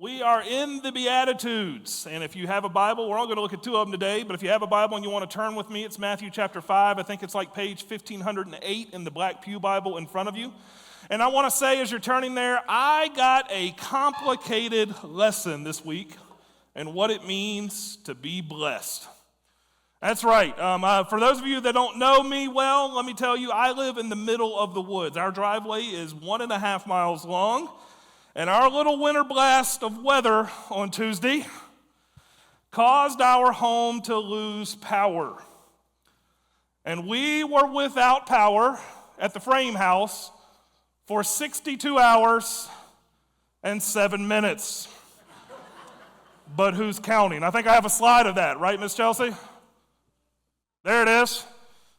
We are in the Beatitudes, and if you have a Bible, we're all going to look at two of them today, but if you have a Bible and you want to turn with me, it's Matthew chapter 5. I think it's like page 1508 in the Black Pew Bible in front of you. And I want to say as you're turning there, I got a complicated lesson this week and what it means to be blessed. That's right. For those of you that don't know me well, let me tell you, I live in the middle of the woods. Our driveway is 1.5 miles long. And our little winter blast of weather on Tuesday caused our home to lose power. And we were without power at the frame house for 62 hours and 7 minutes. But who's counting? I think I have a slide of that, right, Miss Chelsea? There it is.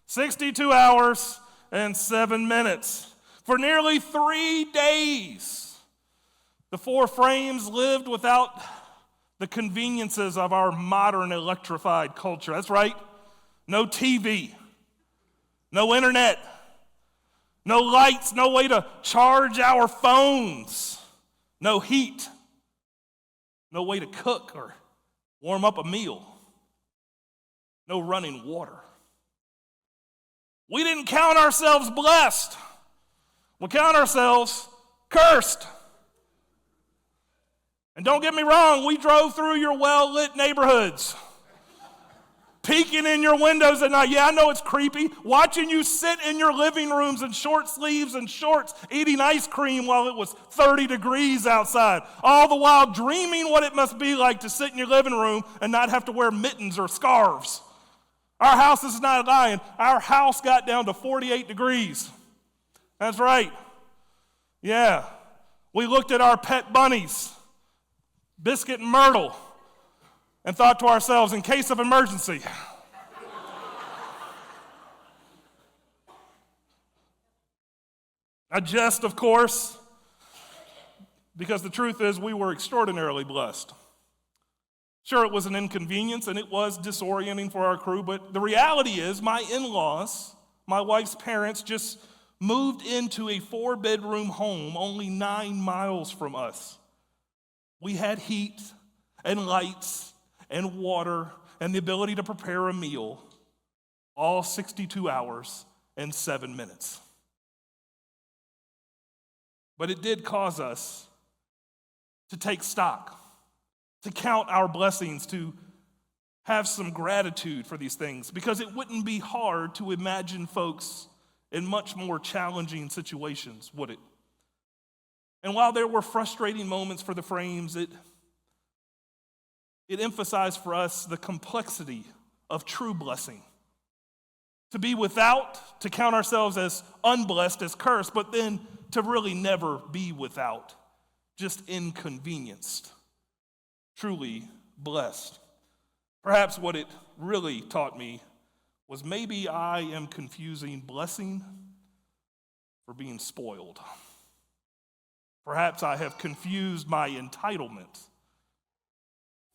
62 hours and 7 minutes. For nearly 3 days. The four frames lived without the conveniences of our modern electrified culture. That's right. No TV, no internet, no lights, no way to charge our phones, no heat, no way to cook or warm up a meal, no running water. We didn't count ourselves blessed. We count ourselves cursed. And don't get me wrong, we drove through your well-lit neighborhoods, peeking in your windows at night. Yeah, I know it's creepy, watching you sit in your living rooms in short sleeves and shorts, eating ice cream while it was 30 degrees outside, all the while dreaming what it must be like to sit in your living room and not have to wear mittens or scarves. Our house is not lying. Our house got down to 48 degrees. That's right. Yeah. We looked at our pet bunnies, Biscuit and Myrtle, and thought to ourselves, in case of emergency. I jest, of course, because the truth is we were extraordinarily blessed. Sure, it was an inconvenience and it was disorienting for our crew, but the reality is my in-laws, my wife's parents, just moved into a 4-bedroom home only 9 miles from us. We had heat and lights and water and the ability to prepare a meal, all 62 hours and 7 minutes. But it did cause us to take stock, to count our blessings, to have some gratitude for these things, because it wouldn't be hard to imagine folks in much more challenging situations, would it? And while there were frustrating moments for the frames, it emphasized for us the complexity of true blessing. To be without, to count ourselves as unblessed, as cursed, but then to really never be without, just inconvenienced, truly blessed. Perhaps what it really taught me was maybe I am confusing blessing for being spoiled. Perhaps I have confused my entitlement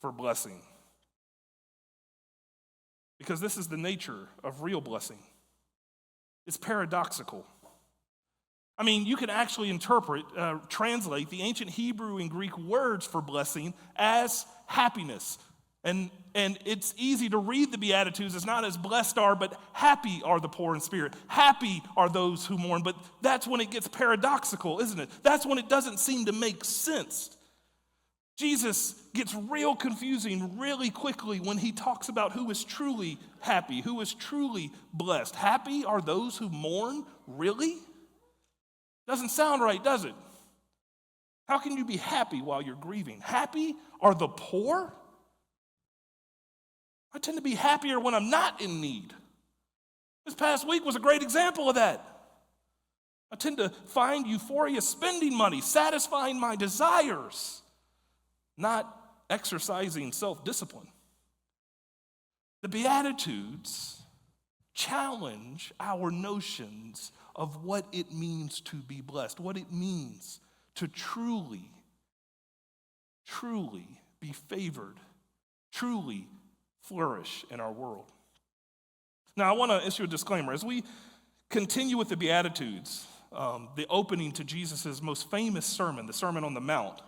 for blessing. Because this is the nature of real blessing. It's paradoxical. I mean, you can actually translate the ancient Hebrew and Greek words for blessing as happiness. And it's easy to read the Beatitudes. It's not as blessed are, but happy are the poor in spirit. Happy are those who mourn. But that's when it gets paradoxical, isn't it? That's when it doesn't seem to make sense. Jesus gets real confusing really quickly when he talks about who is truly happy, who is truly blessed. Happy are those who mourn? Really? Doesn't sound right, does it? How can you be happy while you're grieving? Happy are the poor? I tend to be happier when I'm not in need. This past week was a great example of that. I tend to find euphoria spending money, satisfying my desires, not exercising self-discipline. The Beatitudes challenge our notions of what it means to be blessed, what it means to truly be favored, truly flourish in our world. Now, I want to issue a disclaimer. As we continue with the Beatitudes, the opening to Jesus' most famous sermon, the Sermon on the Mount,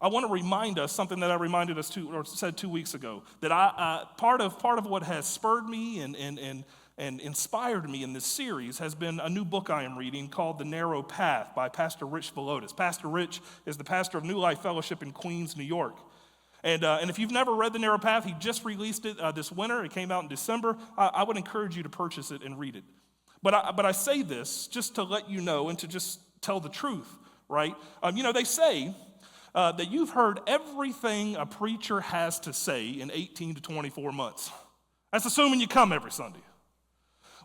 I want to remind us something that I reminded us said 2 weeks ago, that part of what has spurred me and inspired me in this series has been a new book I am reading called The Narrow Path by Pastor Rich Villodas. Pastor Rich is the pastor of New Life Fellowship in Queens, New York. And if you've never read The Narrow Path, he just released it this winter. It came out in December. I would encourage you to purchase it and read it. But I say this just to let you know and to just tell the truth, right? They say that you've heard everything a preacher has to say in 18 to 24 months. That's assuming you come every Sunday.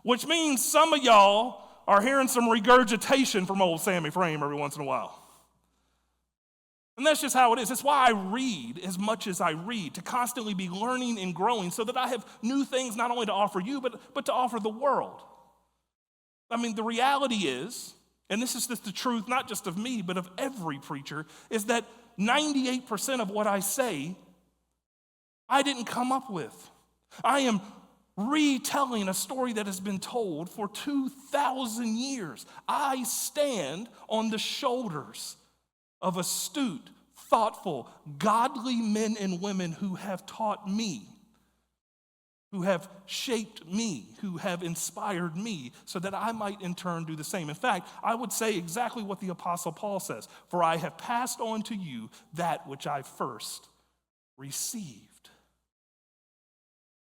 Which means some of y'all are hearing some regurgitation from old Sammy Frame every once in a while. And that's just how it is. It's why I read as much as I read, to constantly be learning and growing so that I have new things not only to offer you, but to offer the world. I mean, the reality is, and this is just the truth, not just of me, but of every preacher, is that 98% of what I say, I didn't come up with. I am retelling a story that has been told for 2,000 years. I stand on the shoulders of astute, thoughtful, godly men and women who have taught me, who have shaped me, who have inspired me, so that I might in turn do the same. In fact, I would say exactly what the Apostle Paul says, "For I have passed on to you that which I first received."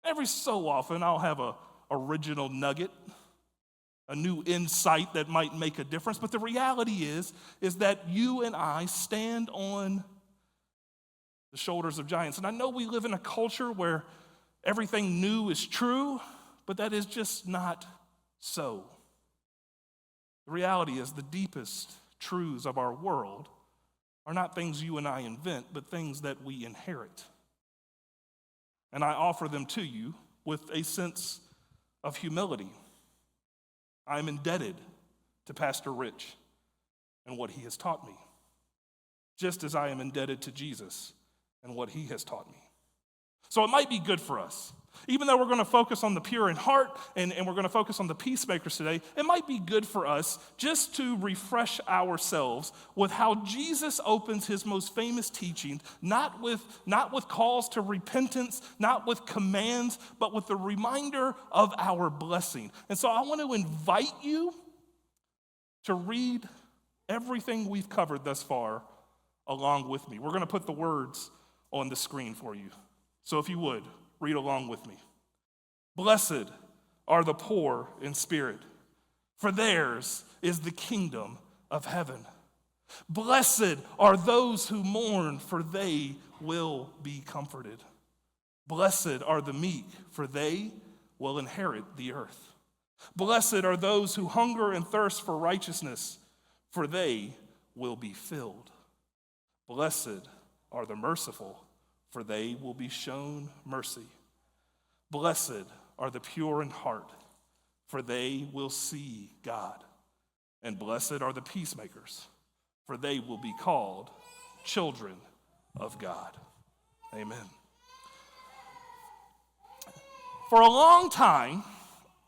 Every so often, I'll have an original nugget, a new insight that might make a difference. But the reality is that you and I stand on the shoulders of giants. And I know we live in a culture where everything new is true, but that is just not so. The reality is the deepest truths of our world are not things you and I invent, but things that we inherit. And I offer them to you with a sense of humility. I am indebted to Pastor Rich and what he has taught me, just as I am indebted to Jesus and what he has taught me. So it might be good for us, even though we're going to focus on the pure in heart and we're going to focus on the peacemakers today, it might be good for us just to refresh ourselves with how Jesus opens his most famous teaching, not with calls to repentance, not with commands, but with the reminder of our blessing. And so I want to invite you to read everything we've covered thus far along with me. We're going to put the words on the screen for you. So if you would, read along with me. Blessed are the poor in spirit, for theirs is the kingdom of heaven. Blessed are those who mourn, for they will be comforted. Blessed are the meek, for they will inherit the earth. Blessed are those who hunger and thirst for righteousness, for they will be filled. Blessed are the merciful, for they will be shown mercy. Blessed are the pure in heart, for they will see God. And blessed are the peacemakers, for they will be called children of God. Amen. For a long time,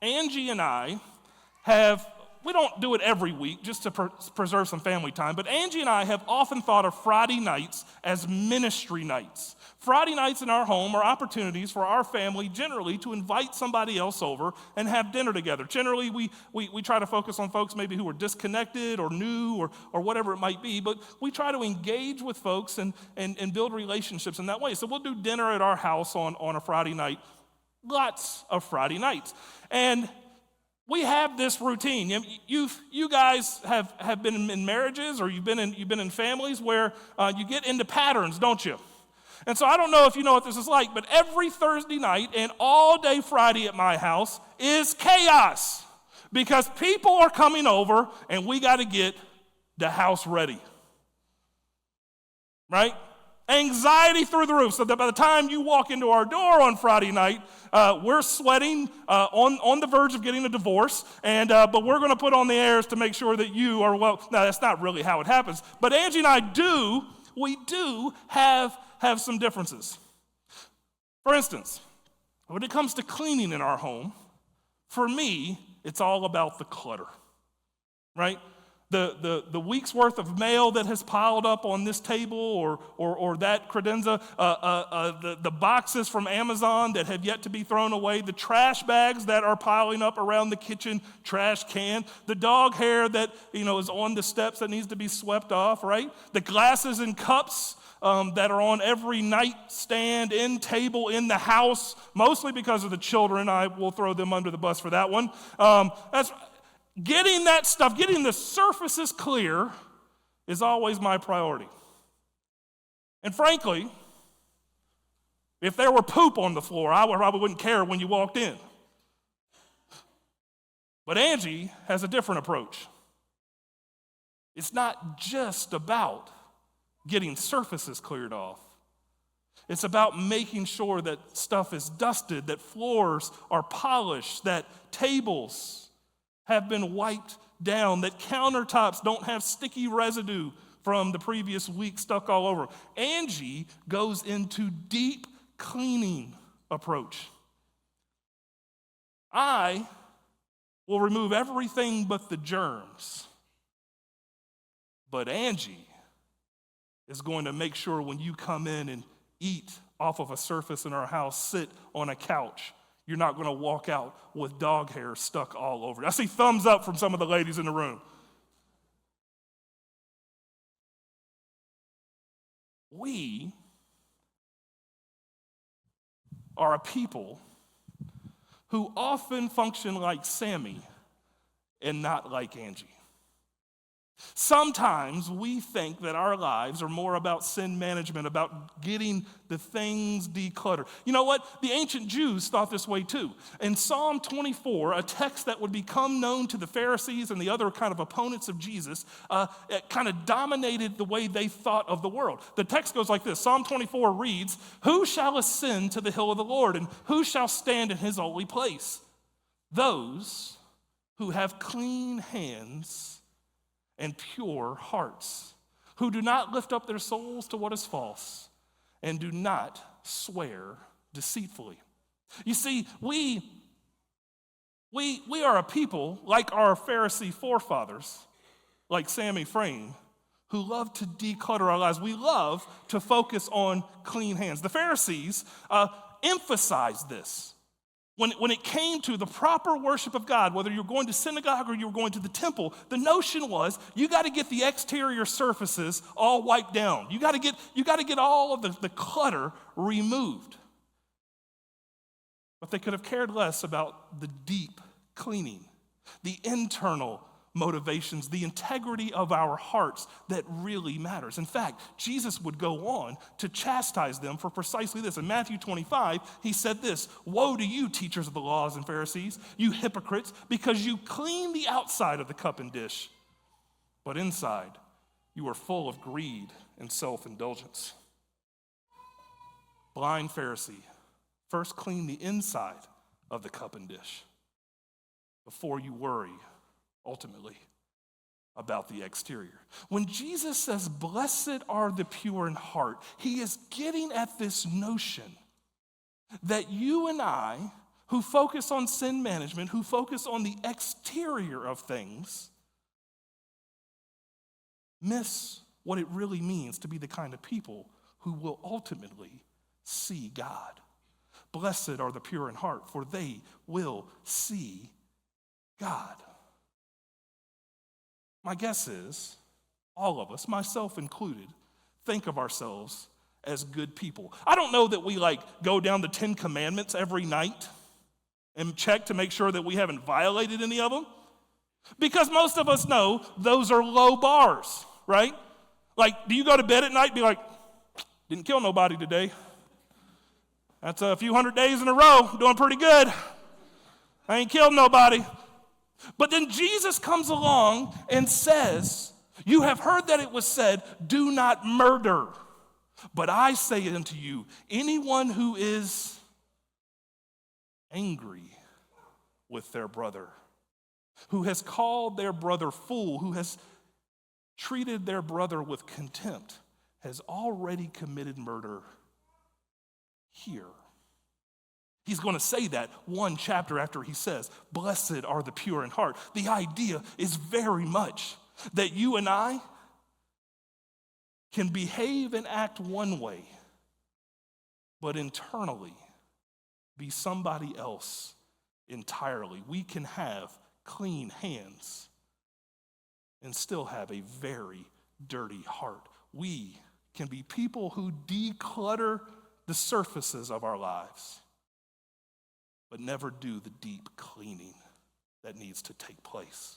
Angie and I we don't do it every week just to preserve some family time, but Angie and I have often thought of Friday nights as ministry nights. Friday nights in our home are opportunities for our family generally to invite somebody else over and have dinner together. Generally, we try to focus on folks maybe who are disconnected or new or whatever it might be, but we try to engage with folks and build relationships in that way. So we'll do dinner at our house on a Friday night, lots of Friday nights. And we have this routine. You guys have been in marriages, or you've been in families where you get into patterns, don't you? And so I don't know if you know what this is like, but every Thursday night and all day Friday at my house is chaos because people are coming over and we got to get the house ready. Right? Anxiety through the roof, so that by the time you walk into our door on Friday night, we're sweating on the verge of getting a divorce, but we're going to put on the airs to make sure that you are well. Now, that's not really how it happens, but Angie and I do have some differences. For instance, when it comes to cleaning in our home, for me, it's all about the clutter, right? the week's worth of mail that has piled up on this table or that credenza, the boxes from Amazon that have yet to be thrown away, the trash bags that are piling up around the kitchen trash can, the dog hair that is on the steps that needs to be swept off, right? The glasses and cups that are on every nightstand, end table in the house, mostly because of the children. I will throw them under the bus for that one. That's getting that stuff, getting the surfaces clear is always my priority. And frankly, if there were poop on the floor, I probably wouldn't care when you walked in. But Angie has a different approach. It's not just about getting surfaces cleared off. It's about making sure that stuff is dusted, that floors are polished, that tables have been wiped down, that countertops don't have sticky residue from the previous week stuck all over. Angie goes into deep cleaning approach. I will remove everything but the germs. But Angie is going to make sure when you come in and eat off of a surface in our house, sit on a couch, you're not going to walk out with dog hair stuck all over. I see thumbs up from some of the ladies in the room. We are a people who often function like Sammy and not like Angie. Sometimes we think that our lives are more about sin management, about getting the things decluttered. You know what? The ancient Jews thought this way too. In Psalm 24, a text that would become known to the Pharisees and the other kind of opponents of Jesus, it kind of dominated the way they thought of the world. The text goes like this. Psalm 24 reads, "Who shall ascend to the hill of the Lord, and who shall stand in his holy place? Those who have clean hands and pure hearts, who do not lift up their souls to what is false, and do not swear deceitfully." You see, we are a people like our Pharisee forefathers, like Sammy Frame, who love to declutter our lives. We love to focus on clean hands. The Pharisees emphasized this. When it came to the proper worship of God, whether you're going to synagogue or you're going to the temple, the notion was you got to get the exterior surfaces all wiped down. You got to get all of the clutter removed. But they could have cared less about the deep cleaning, the internal motivations, the integrity of our hearts that really matters. In fact, Jesus would go on to chastise them for precisely this. In Matthew 25, he said this, "Woe to you, teachers of the laws and Pharisees, you hypocrites, because you clean the outside of the cup and dish, but inside you are full of greed and self-indulgence." Blind Pharisee, first clean the inside of the cup and dish before you worry ultimately about the exterior. When Jesus says, "Blessed are the pure in heart," he is getting at this notion that you and I, who focus on sin management, who focus on the exterior of things, miss what it really means to be the kind of people who will ultimately see God. Blessed are the pure in heart, for they will see God. My guess is all of us, myself included, think of ourselves as good people. I don't know that we go down the 10 Commandments every night and check to make sure that we haven't violated any of them, because most of us know those are low bars, right? Do you go to bed at night and be like, "Didn't kill nobody today. That's a few hundred days in a row, doing pretty good. I ain't killed nobody." But then Jesus comes along and says, "You have heard that it was said, 'Do not murder.' But I say unto you, anyone who is angry with their brother, who has called their brother fool, who has treated their brother with contempt, has already committed murder here." He's going to say that one chapter after he says, "Blessed are the pure in heart." The idea is very much That you and I can behave and act one way, but internally be somebody else entirely. We can have clean hands and still have a very dirty heart. We can be people who declutter the surfaces of our lives, but never do the deep cleaning that needs to take place.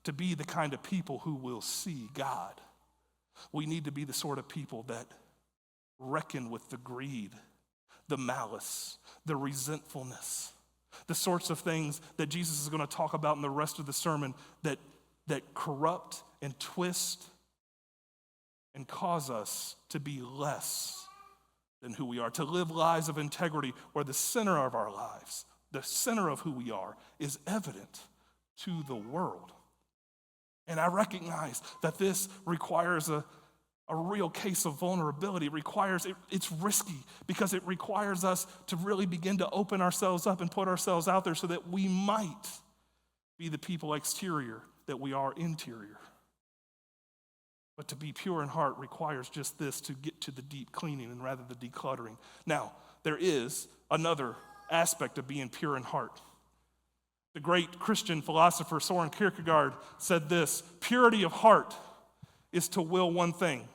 To be the kind of people who will see God, we need to be the sort of people that reckon with the greed, the malice, the resentfulness, the sorts of things that Jesus is going to talk about in the rest of the sermon that corrupt and twist and cause us to be less than who we are, to live lives of integrity where the center of our lives, the center of who we are, is evident to the world. And I recognize that this requires a real case of vulnerability. It's risky because it requires us to really begin to open ourselves up and put ourselves out there so that we might be the people exterior that we are interior. But to be pure in heart requires just this, to get to the deep cleaning and rather the decluttering. Now, there is another aspect of being pure in heart. The great Christian philosopher Soren Kierkegaard said this: purity of heart is to will one thing.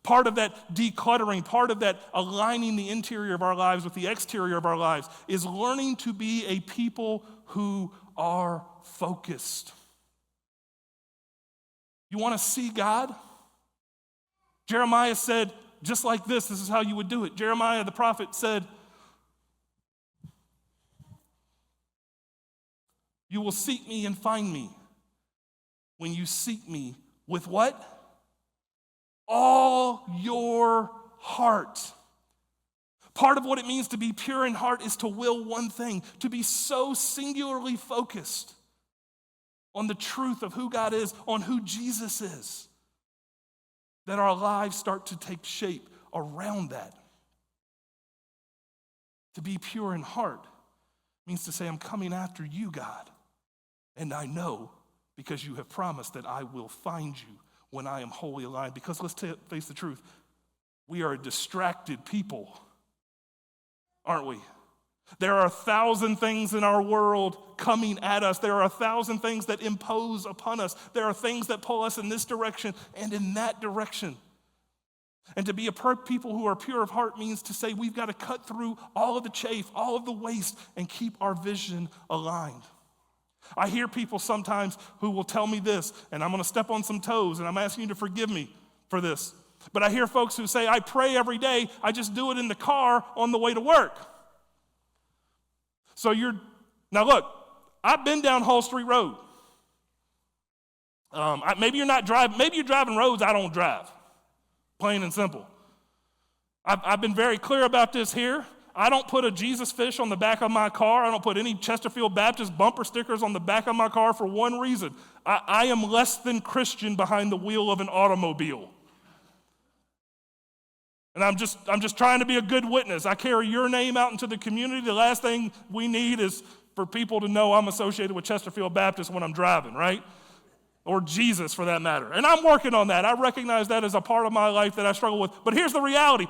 Part of that decluttering, part of that aligning the interior of our lives with the exterior of our lives is learning to be a people who are focused. You want to see God? Jeremiah said, just like this is how you would do it. Jeremiah the prophet said, "You will seek me and find me when you seek me with" what? "All your heart." Part of what it means to be pure in heart is to will one thing, to be so singularly focused on the truth of who God is, on who Jesus is, that our lives start to take shape around that. To be pure in heart means to say, I'm coming after you, God, and I know because you have promised that I will find you when I am wholly aligned. Because let's face the truth, we are a distracted people, aren't we? There are 1,000 things in our world coming at us. There are 1,000 things that impose upon us. There are things that pull us in this direction and in that direction. And to be a people who are pure of heart means to say we've got to cut through all of the chaff, all of the waste, and keep our vision aligned. I hear people sometimes who will tell me this, and I'm going to step on some toes, and I'm asking you to forgive me for this. But I hear folks who say, I pray every day, I just do it in the car on the way to work. So now look, I've been down Hall Street Road. Maybe you're driving roads I don't drive, plain and simple. I've been very clear about this here. I don't put a Jesus fish on the back of my car. I don't put any Chesterfield Baptist bumper stickers on the back of my car for one reason. I am less than Christian behind the wheel of an automobile. And I'm just trying to be a good witness. I carry your name out into the community. The last thing we need is for people to know I'm associated with Chesterfield Baptist when I'm driving, right? Or Jesus, for that matter. And I'm working on that. I recognize that as a part of my life that I struggle with. But here's the reality.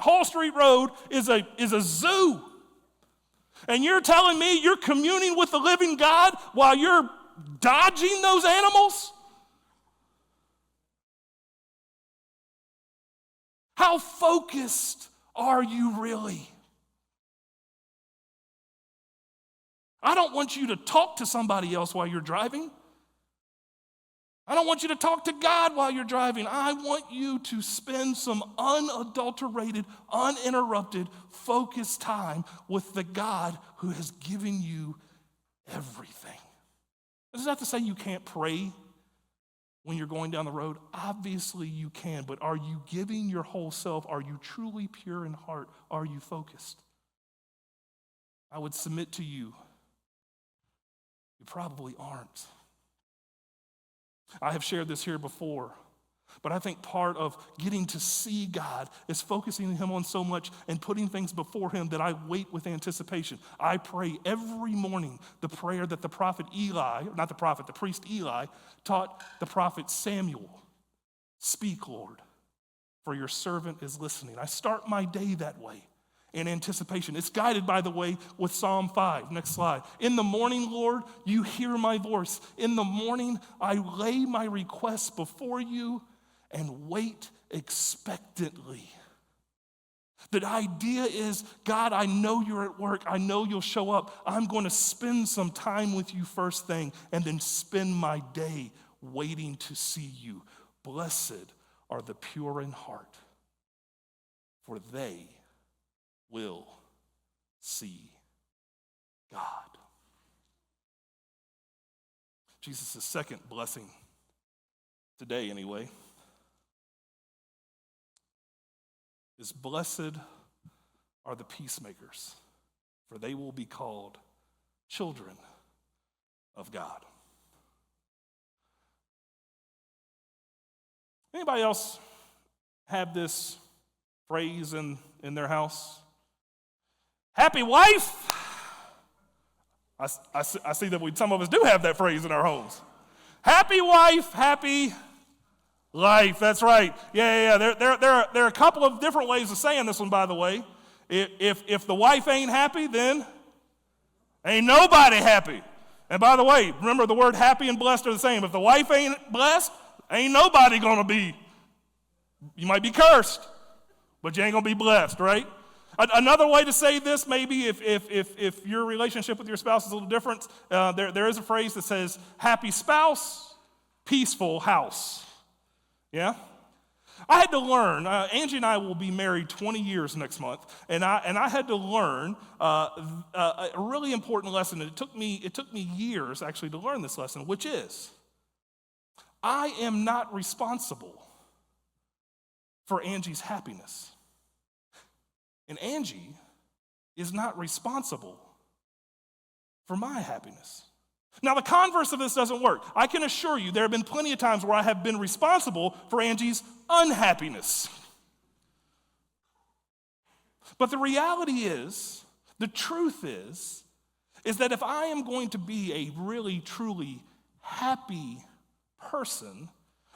Hall Street Road is a zoo. And you're telling me you're communing with the living God while you're dodging those animals? How focused are you really? I don't want you to talk to somebody else while you're driving. I don't want you to talk to God while you're driving. I want you to spend some unadulterated, uninterrupted, focused time with the God who has given you everything. Does that to say you can't pray when you're going down the road? Obviously you can, but are you giving your whole self? Are you truly pure in heart? Are you focused? I would submit to you, you probably aren't. I have shared this here before, But I think part of getting to see God is focusing him on so much and putting things before him that I wait with anticipation. I pray every morning the prayer that the priest Eli taught the prophet Samuel. Speak, Lord, for your servant is listening. I start my day that way in anticipation. It's guided, by the way, with Psalm 5. Next slide. In the morning, Lord, you hear my voice. In the morning, I lay my requests before you and wait expectantly. The idea is, God, I know you're at work. I know you'll show up. I'm going to spend some time with you first thing and then spend my day waiting to see you. Blessed are the pure in heart, for they will see God. Jesus' second blessing today, anyway, is blessed are the peacemakers, for they will be called children of God. Anybody else have this phrase in their house? Happy wife. I see that some of us do have that phrase in our homes. Happy wife, happy life. That's right. Yeah. There are a couple of different ways of saying this one, by the way. If the wife ain't happy, then ain't nobody happy. And by the way, remember the word happy and blessed are the same. If the wife ain't blessed, ain't nobody gonna be. You might be cursed, but you ain't gonna be blessed, right? Another way to say this, maybe if your relationship with your spouse is a little different, there is a phrase that says, happy spouse, peaceful house. Yeah? I had to learn, Angie and I will be married 20 years next month, and I had to learn a really important lesson. It took me years actually to learn this lesson, which is, I am not responsible for Angie's happiness. And Angie is not responsible for my happiness. Now, the converse of this doesn't work. I can assure you there have been plenty of times where I have been responsible for Angie's unhappiness. But the reality is, the truth is that if I am going to be a really, truly happy person,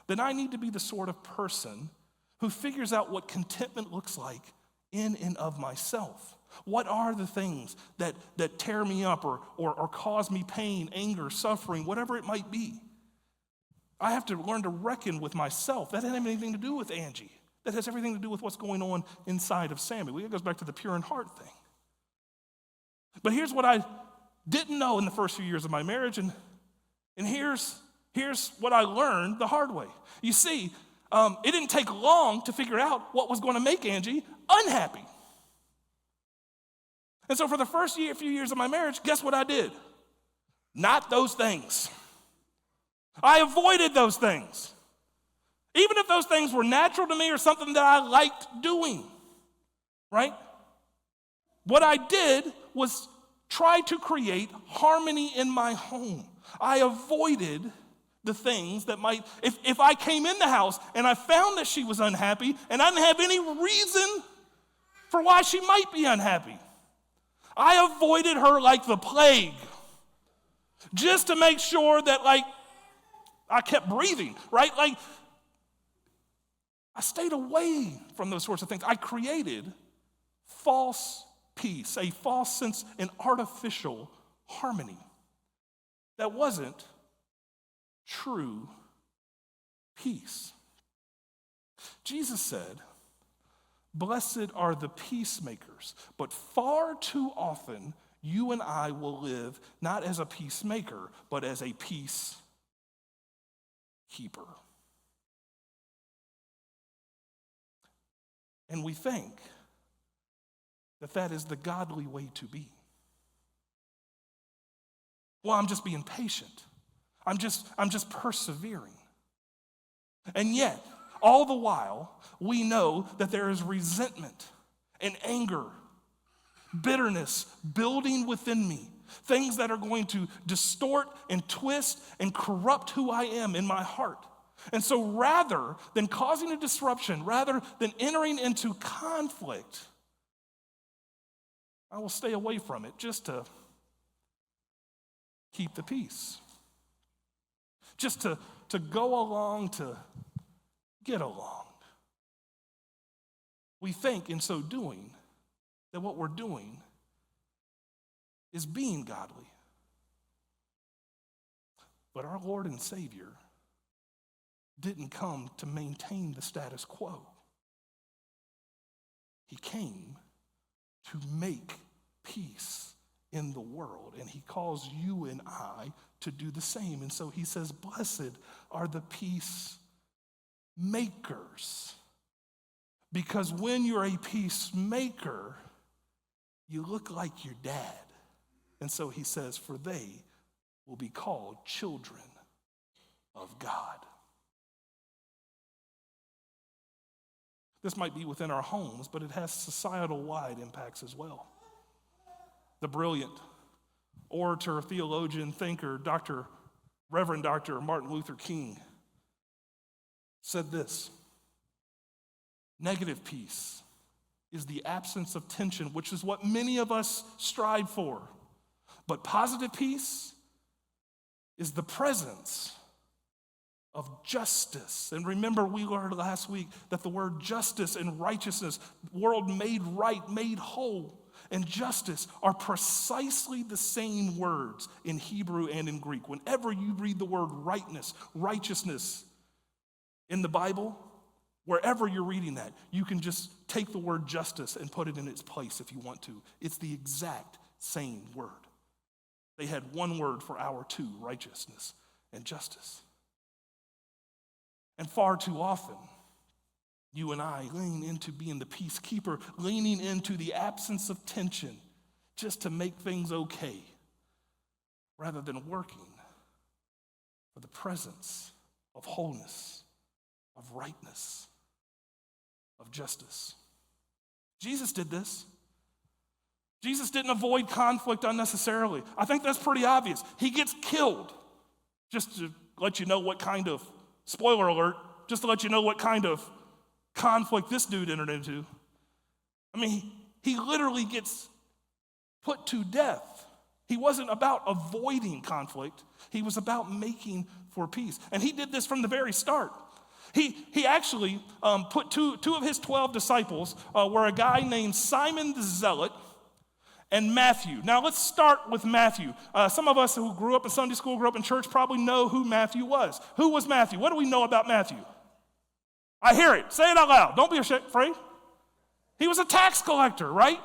then I need to be the sort of person who figures out what contentment looks like in and of myself. What are the things that tear me up or cause me pain, anger, suffering, whatever it might be? I have to learn to reckon with myself. That doesn't have anything to do with Angie. That has everything to do with what's going on inside of Sammy. It goes back to the pure in heart thing. But here's what I didn't know in the first few years of my marriage, and here's what I learned the hard way. You see, it didn't take long to figure out what was going to make Angie unhappy. And so for the first few years of my marriage, guess what I did? Not those things. I avoided those things. Even if those things were natural to me or something that I liked doing, right? What I did was try to create harmony in my home. I avoided the things that might, if I came in the house and I found that she was unhappy and I didn't have any reason for why she might be unhappy, I avoided her like the plague, just to make sure that I kept breathing, right? I stayed away from those sorts of things. I created false peace, a false sense, an artificial harmony that wasn't true peace. Jesus said, blessed are the peacemakers, but far too often you and I will live not as a peacemaker, but as a peacekeeper. And we think that is the godly way to be. Well, I'm just being patient. I'm just persevering. And yet, all the while, we know that there is resentment and anger, bitterness building within me, things that are going to distort and twist and corrupt who I am in my heart. And so rather than causing a disruption, rather than entering into conflict, I will stay away from it just to keep the peace. Just to go along, to get along. We think in so doing that what we're doing is being godly. But our Lord and Savior didn't come to maintain the status quo. He came to make peace in the world, and he calls you and I to do the same. And so he says, blessed are the peacemakers. Because when you're a peacemaker, you look like your dad. And so he says, for they will be called children of God. This might be within our homes, but it has societal-wide impacts as well. The brilliant orator, theologian, thinker, Reverend Dr. Martin Luther King said this: negative peace is the absence of tension, which is what many of us strive for. But positive peace is the presence of justice. And remember, we learned last week that the word justice and righteousness, world made right, made whole, and justice are precisely the same words in Hebrew and in Greek. Whenever you read the word rightness, righteousness in the Bible, wherever you're reading that, you can just take the word justice and put it in its place if you want to. It's the exact same word. They had one word for our two, righteousness and justice. And far too often, you and I lean into being the peacekeeper, leaning into the absence of tension just to make things okay, rather than working for the presence of wholeness, of rightness, of justice. Jesus did this. Jesus didn't avoid conflict unnecessarily. I think that's pretty obvious. He gets killed. Just to let you know what kind of, spoiler alert, just to let you know what kind of conflict this dude entered into. I mean, he literally gets put to death. He wasn't about avoiding conflict. He was about making for peace. And he did this from the very start. He actually put two of his 12 disciples were a guy named Simon the Zealot and Matthew. Now let's start with Matthew. Some of us who grew up in Sunday school, grew up in church, probably know who Matthew was. Who was Matthew? What do we know about Matthew? I hear it. Say it out loud. Don't be afraid. He was a tax collector, right?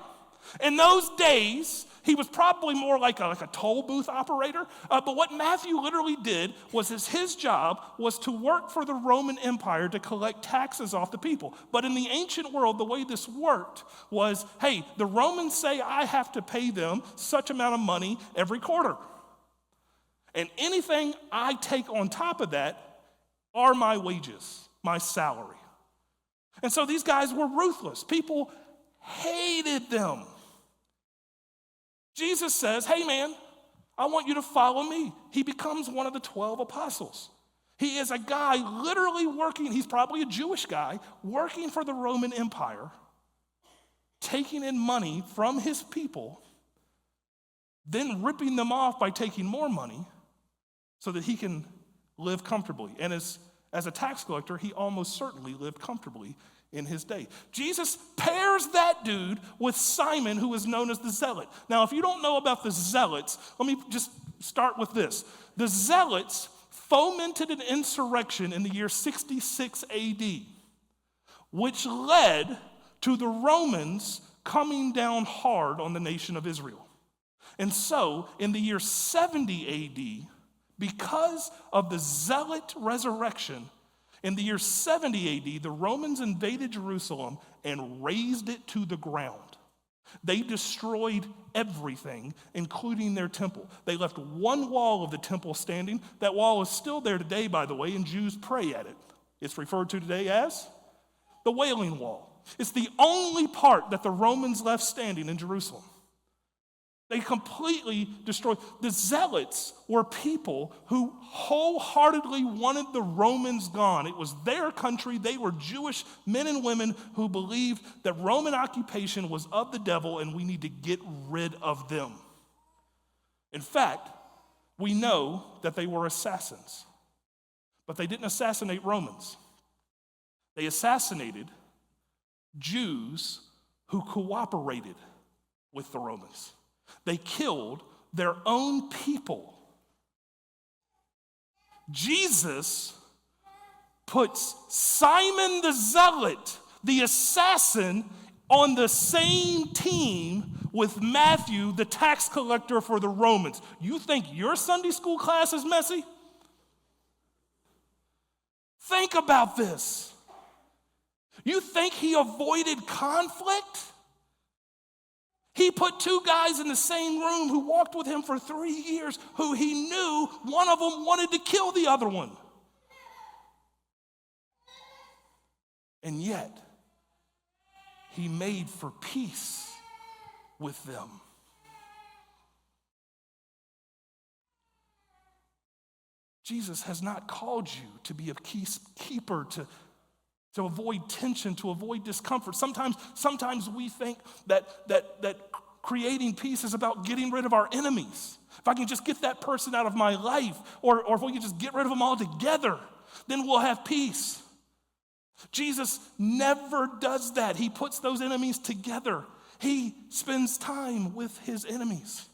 In those days, he was probably more like a toll booth operator. But what Matthew literally did was his job was to work for the Roman Empire to collect taxes off the people. But in the ancient world, the way this worked was, hey, the Romans say I have to pay them such amount of money every quarter. And anything I take on top of that are my wages, my salary. And so these guys were ruthless. People hated them. Jesus says, hey man, I want you to follow me. He becomes one of the 12 apostles. He is a guy literally working, he's probably a Jewish guy, working for the Roman Empire, taking in money from his people, then ripping them off by taking more money so that he can live comfortably. And as a tax collector, he almost certainly lived comfortably in his day. Jesus pairs that dude with Simon, who is known as the Zealot. Now, if you don't know about the Zealots, let me just start with this. The Zealots fomented an insurrection in the year 66 AD, which led to the Romans coming down hard on the nation of Israel. And so, in the year 70 AD, because of the Zealot resurrection, in the year 70 AD, the Romans invaded Jerusalem and razed it to the ground. They destroyed everything, including their temple. They left one wall of the temple standing. That wall is still there today, by the way, and Jews pray at it. It's referred to today as the Wailing Wall. It's the only part that the Romans left standing in Jerusalem. They completely destroyed. The Zealots were people who wholeheartedly wanted the Romans gone. It was their country. They were Jewish men and women who believed that Roman occupation was of the devil and we need to get rid of them. In fact, we know that they were assassins, but they didn't assassinate Romans. They assassinated Jews who cooperated with the Romans. They killed their own people. Jesus puts Simon the Zealot, the assassin, on the same team with Matthew, the tax collector for the Romans. You think your Sunday school class is messy? Think about this. You think he avoided conflict? He put two guys in the same room who walked with him for 3 years, who he knew one of them wanted to kill the other one. And yet, he made for peace with them. Jesus has not called you to be a peacekeeper, to avoid tension, to avoid discomfort. Sometimes we think that creating peace is about getting rid of our enemies. If I can just get that person out of my life, or if we can just get rid of them altogether, then we'll have peace. Jesus never does that. He puts those enemies together. He spends time with his enemies.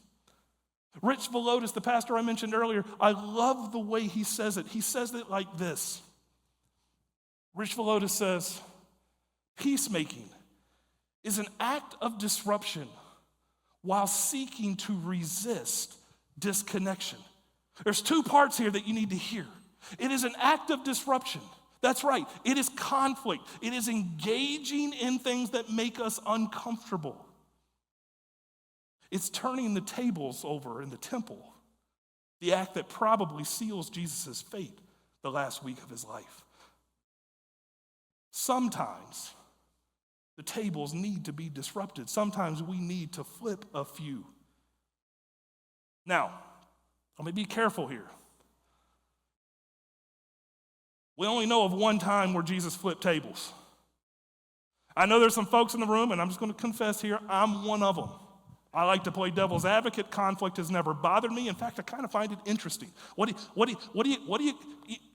Rich Villodas, the pastor I mentioned earlier, I love the way he says it. He says it like this. Rich Villodas says, peacemaking is an act of disruption while seeking to resist disconnection. There's two parts here that you need to hear. It is an act of disruption. That's right. It is conflict. It is engaging in things that make us uncomfortable. It's turning the tables over in the temple, the act that probably seals Jesus' fate the last week of his life. Sometimes the tables need to be disrupted. Sometimes we need to flip a few. Now, let me be careful here. We only know of one time where Jesus flipped tables. I know there's some folks in the room, and I'm just going to confess here, I'm one of them. I like to play devil's advocate. Conflict has never bothered me. In fact, I kind of find it interesting.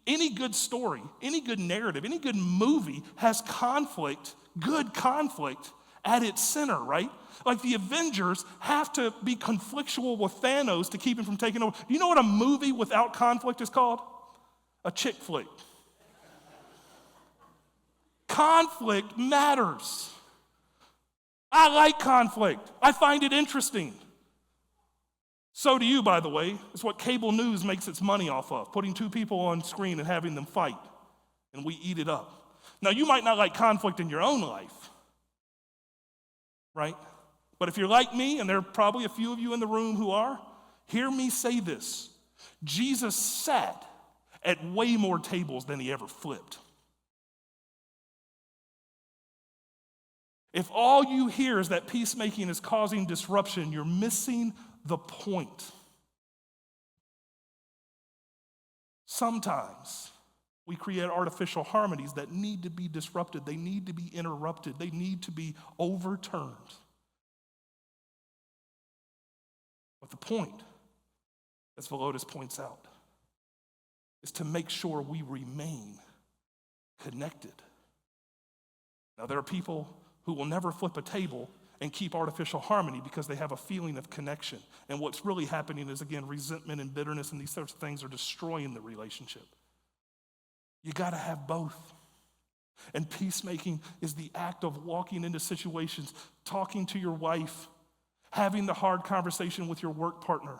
Any good story, any good narrative, any good movie has conflict, good conflict, at its center, right? Like the Avengers have to be conflictual with Thanos to keep him from taking over. Do you know what a movie without conflict is called? A chick flick. Conflict matters. I like conflict. I find it interesting. So do you, by the way. It's what cable news makes its money off of, putting two people on screen and having them fight, and we eat it up. Now, you might not like conflict in your own life, right? But if you're like me, and there are probably a few of you in the room who are, hear me say this. Jesus sat at way more tables than he ever flipped. If all you hear is that peacemaking is causing disruption, you're missing the point. Sometimes we create artificial harmonies that need to be disrupted. They need to be interrupted. They need to be overturned. But the point, as Villodas points out, is to make sure we remain connected. Now, there are people who will never flip a table and keep artificial harmony because they have a feeling of connection. And what's really happening is, again, resentment and bitterness and these sorts of things are destroying the relationship. You got to have both. And peacemaking is the act of walking into situations, talking to your wife, having the hard conversation with your work partner,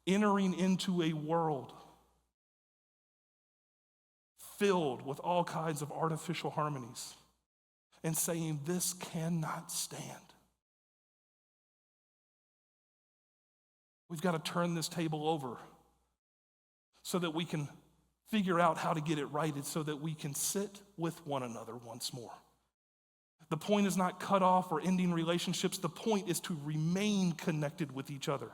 entering into a world filled with all kinds of artificial harmonies, and saying, this cannot stand. We've got to turn this table over so that we can figure out how to get it righted, so that we can sit with one another once more. The point is not cut off or ending relationships. The point is to remain connected with each other.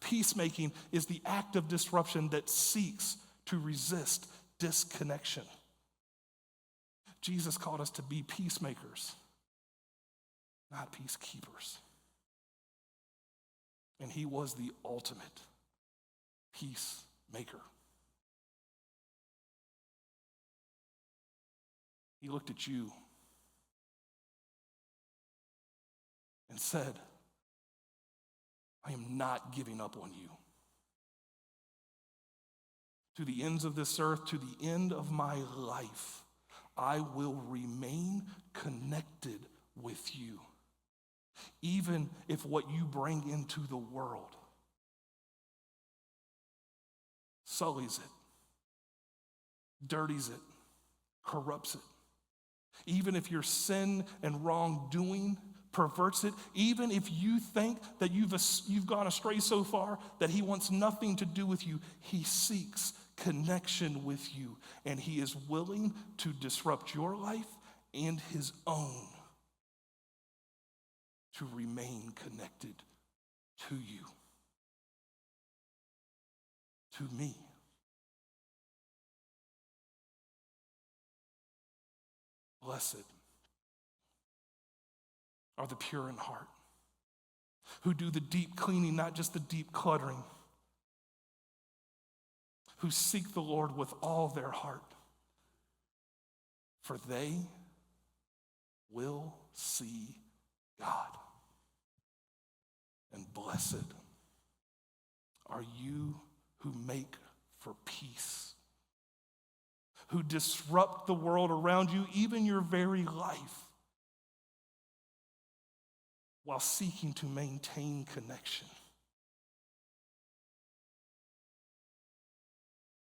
Peacemaking is the act of disruption that seeks to resist disconnection. Jesus called us to be peacemakers, not peacekeepers. And he was the ultimate peacemaker. He looked at you and said, I am not giving up on you. To the ends of this earth, to the end of my life, I will remain connected with you, even if what you bring into the world sullies it, dirties it, corrupts it. Even if your sin and wrongdoing perverts it, even if you think that you've gone astray so far that he wants nothing to do with you, he seeks connection with you, and he is willing to disrupt your life and his own to remain connected to you, to me. Blessed are the pure in heart, who do the deep cleaning, not just the deep cluttering, who seek the Lord with all their heart, for they will see God. And blessed are you who make for peace, who disrupt the world around you, even your very life, while seeking to maintain connection.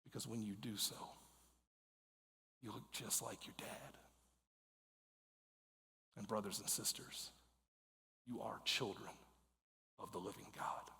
Because when you do so, you look just like your dad. And brothers and sisters, you are children of the living God.